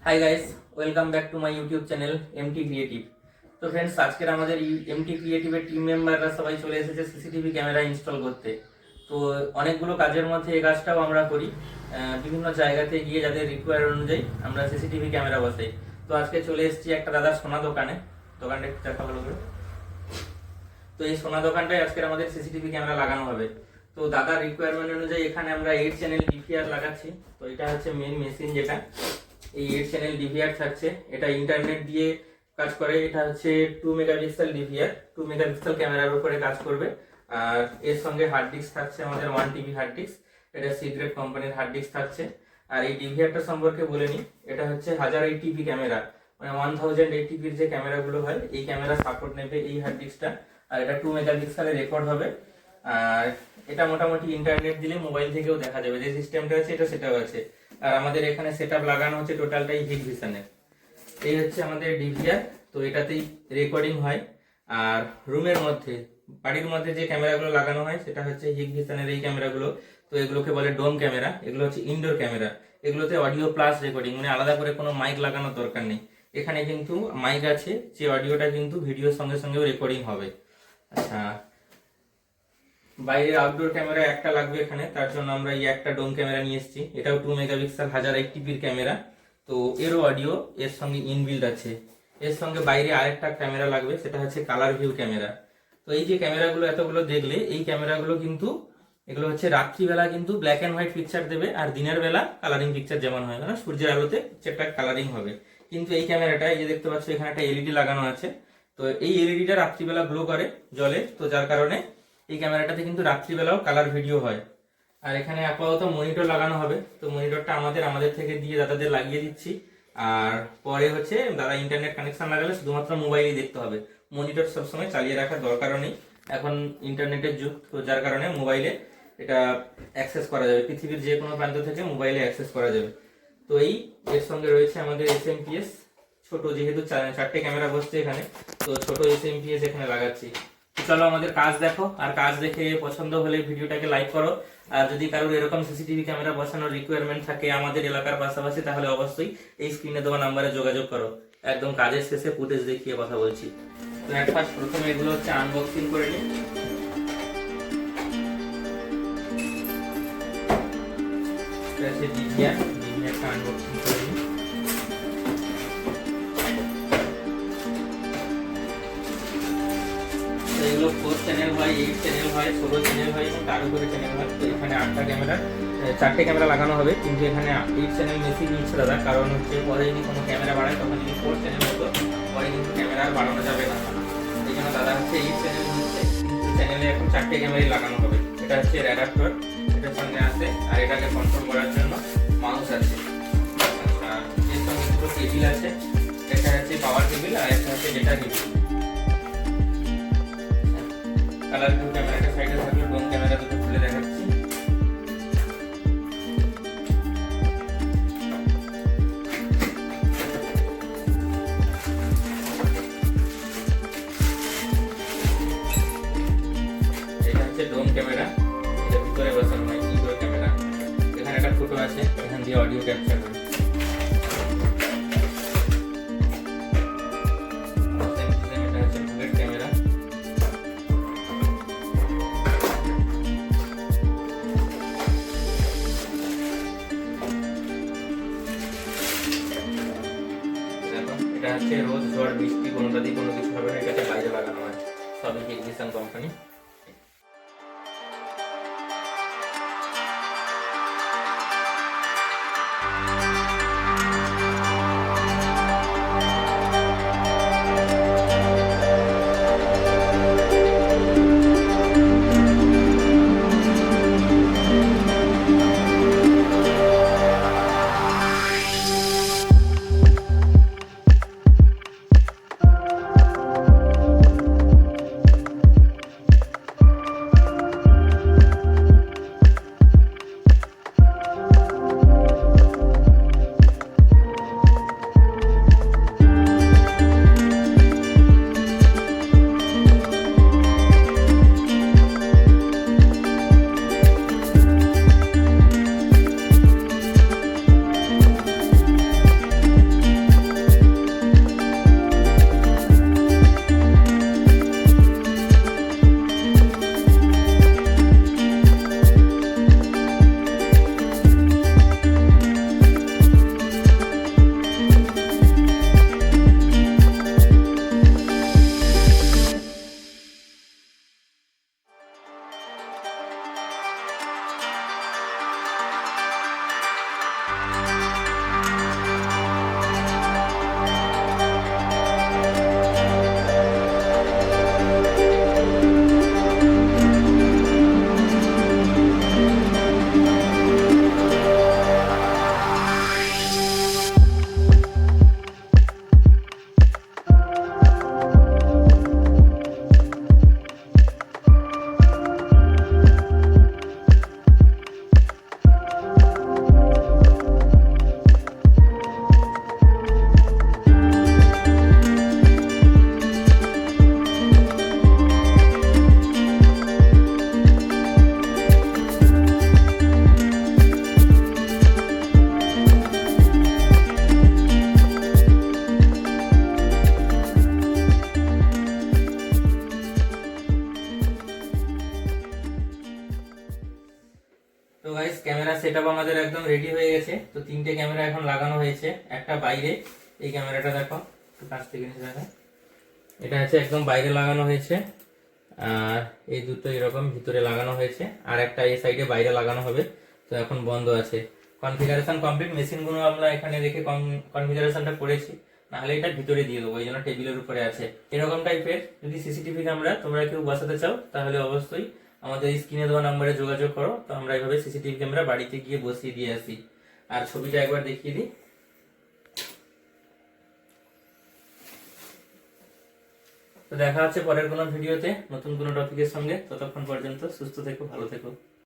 High guys, welcome back to my YouTube channel MT creative. তো friends, আজকের আমাদের MT ক্রিয়েটিভের team মেম্বাররা সবাই চলে এসেছে সিসিটিভি ক্যামেরা ইনস্টল করতে। তো অনেকগুলো কাজের মধ্যে এই কাজটাও আমরা করি, বিভিন্ন জায়গাতে গিয়ে যাদের রিকোয়ার অনুযায়ী আমরা সিসিটিভি ক্যামেরা বসাই। তো আজকে চলে এসেছি একটা দাদার সোনা দোকানে। দোকানটা একটু দেখা ভালো করে। তো এই সোনা দোকানটায় আজকের আমাদের সিসিটিভি ক্যামেরা লাগানো হবে। তো দাদার রিকোয়ারমেন্ট অনুযায়ী এখানে আমরা 8 চ্যানেল ডিভিআর লাগাচ্ছি। তো এটা হচ্ছে মেন মেশিন, যেটা এই 8 চ্যানেল ডিভিআর থাকছে। এটা ইন্টারনেট দিয়ে কাজ করে। এটা হচ্ছে 2 মেগাপিক্সেল ডিভিআর, 2 মেগাপিক্সেল ক্যামেরার উপরে কাজ করবে। আর এর সঙ্গে হার্ড ডিস্ক থাকছে আমাদের 1 টিবি হার্ড ডিস্ক। এটা সিগ্রেট কোম্পানির হার্ড ডিস্ক থাকছে। আর এই ডিভিআরটা সম্পর্কে বলে নিই, এটা হচ্ছে 1080p ক্যামেরা, মানে 1080pর যে ক্যামেরাগুলো হয় এই ক্যামেরা সাপোর্ট নেবে এই হার্ড ডিস্কটা। আর এটা 2 মেগাপিক্সেলের রেকর্ড হবে। আর এটা মোটামুটি ইন্টারনেট দিলে মোবাইল থেকেও দেখা যাবে, যে সিস্টেমটা আছে এটা সেটাও আছে। আর আমাদের এখানে সেটআপ লাগানো হচ্ছে টোটালটাই হিগভিশনের। এই হচ্ছে আমাদের ডিভিআর। তো এটাতেই রেকর্ডিং হয়। আর রুমের মধ্যে, বাড়ির মধ্যে যে ক্যামেরাগুলো লাগানো হয় সেটা হচ্ছে হিগভিশনের এই ক্যামেরাগুলো। তো এগুলোকে বলে ডোম ক্যামেরা। এগুলো হচ্ছে ইনডোর ক্যামেরা। এগুলোতে অডিও প্লাস রেকর্ডিং, মানে আলাদা করে কোনো মাইক লাগানোর দরকার নেই। এখানে কিন্তু মাইক আছে, যে অডিওটা কিন্তু ভিডিওর সঙ্গে সঙ্গেও রেকর্ডিং হবে। আচ্ছা, বাইরের আউটডোর ক্যামেরা একটা লাগবে এখানে, তার জন্য আমরা এই একটা ডোম ক্যামেরা নিয়ে এসেছি। এটাও 2 মেগাপিক্সেল 1080pর ক্যামেরা। তো এরও অডিও এর সঙ্গে ইনবিল্ড আছে। এর সঙ্গে বাইরে আরেকটা ক্যামেরা লাগবে, সেটা হচ্ছে কালার ভিউ ক্যামেরা। তো এই যে ক্যামেরাগুলো এতগুলো দেখলে, এই ক্যামেরাগুলো কিন্তু এগুলো হচ্ছে রাত্রিবেলা কিন্তু ব্ল্যাক অ্যান্ড হোয়াইট পিকচার দেবে, আর দিনের বেলা কালারিং পিকচার যেমন হয়, মানে সূর্যের আলোতে পিকচারটা কালারিং হবে। কিন্তু এই ক্যামেরাটা, এই যে দেখতে পাচ্ছ এখানে একটা এলইডি লাগানো আছে। তো এই এলইডিটা রাত্রিবেলা গ্লো করে, জ্বলে। তো যার কারণে এই ক্যামেরাটাতে কিন্তু রাত্রিবেলাও কালার ভিডিও হয়। আর এখানে আপাতত মনিটর লাগানো হবে। তো মনিটরটা আমাদের থেকে দিয়ে দাদাদের লাগিয়ে দিচ্ছি। আর পরে হচ্ছে দাদা ইন্টারনেট কানেকশন লাগালে শুধুমাত্র মোবাইলেই দেখতে হবে। মনিটর সবসময় চালিয়ে রাখার দরকারও নেই, এখন ইন্টারনেটের যুগ। তো যার কারণে মোবাইলে এটা অ্যাক্সেস করা যাবে, পৃথিবীর যে কোনো প্রান্ত থেকে মোবাইলে অ্যাক্সেস করা যাবে। তো এই এর সঙ্গে রয়েছে আমাদের এসএমপিএস ছোট, যেহেতু 4টে ক্যামেরা বসছে এখানে, তো ছোট এসএমপিএস এখানে লাগাচ্ছি। চলো আমাদের কাজ দেখো, আর কাজ দেখে পছন্দ হলে ভিডিওটাকে লাইক করো। আর যদি কারোর এরকম সিসিটিভি ক্যামেরা বসানোর রিকোয়ারমেন্ট থাকে আমাদের এলাকার পাশাপাশি, তাহলে অবশ্যই এই স্ক্রিনে দেওয়া নাম্বারে যোগাযোগ করো। একদম কাজের শেষে ফুটেজ দেখিয়ে কথা বলছি। তো ফার্স্ট প্রথমে এগুলো হচ্ছে আনবক্সিং করে নিই। ডিভিআরটা আনবক্সিং করে নিই। এগুলো 4 চ্যানেল হয়, 8 চ্যানেল হয়, 16 চ্যানেল হয় এবং তার উপরে চ্যানেল হয়। তো এখানে 4টে ক্যামেরা লাগানো হবে, কিন্তু এখানে 8 চ্যানেল মেশিন নিচ্ছে দাদা। কারণ হচ্ছে পরে যদি কোনো ক্যামেরা বাড়ায়, তখন যদি 4 চ্যানেল হতো, পরে কিন্তু ক্যামেরা আর বাড়ানো যাবে না। এই জন্য দাদা হচ্ছে 8 চ্যানেল নিচ্ছে, কিন্তু চ্যানেলে এখন 4টে ক্যামেরাই লাগানো হবে। এটা হচ্ছে অ্যাডাপ্টার, এটার সঙ্গে আছে। আর এটাকে কন্ট্রোল করার জন্য মাউস আছে। আর এর সঙ্গে দুটো টেবিল আছে, একটা হচ্ছে পাওয়ার টেবিল আর একটা হচ্ছে ডেটা টেবিল। কালার ভিউ ক্যামেরাটা সাইডে থাকলে ডোম ক্যামেরা দুটো খুলে দেখাচ্ছি। এটা হচ্ছে ডোম ক্যামেরা, এটা ভিতরে বসানো হয় ইনডোর ক্যামেরা। এখানে একটা ফটো আছে, এখান দিয়ে অডিও ক্যাপচার হয়। এটা হচ্ছে বুলেট ক্যামেরা। এটা হচ্ছে রোজ ঝড় বৃষ্টি কোনোটাতেই কোনো কিছু হবে না, এটাতে বাইরে লাগানো হয়, সবই হিগভিশন কোম্পানি। সেটআপ আমাদের একদম রেডি হয়ে গেছে। তো তিনটে ক্যামেরা এখন লাগানো হয়েছে, একটা বাইরে, এই ক্যামেরাটা দেখো একটু কাছ থেকে নিচে দেখা, এটা হচ্ছে একদম বাইরে লাগানো হয়েছে, আর এই দুটো এরকম ভিতরে লাগানো হয়েছে, আর একটা এই সাইডে বাইরে লাগানো হবে। তো এখন বন্ধ আছে, কনফিগারেশন কমপ্লিট। মেশিনগুলো আমরা এখানে রেখে কনফিগারেশনটা করেছি, নাহলে এটা ভিতরে দিয়ে দেবো, এই জন্য টেবিলের উপরে আছে। এরকম টাইপের যদি সিসিটিভি ক্যামেরা তোমরা কেউ বসাতে চাও তাহলে অবশ্যই আমাদের স্ক্রিনে দেওয়া নাম্বারে যোগাযোগ করো। তো আমরা এইভাবে সিসিটিভি ক্যামেরা বাড়িতে গিয়ে বসিয়ে দিয়ে আসি। আর ছবিটা একবার দেখিয়ে দিই। তো দেখা হচ্ছে পরের কোনো ভিডিওতে নতুন কোনো টপিকের সঙ্গে। ততক্ষণ পর্যন্ত সুস্থ থেকো, ভালো থেকো।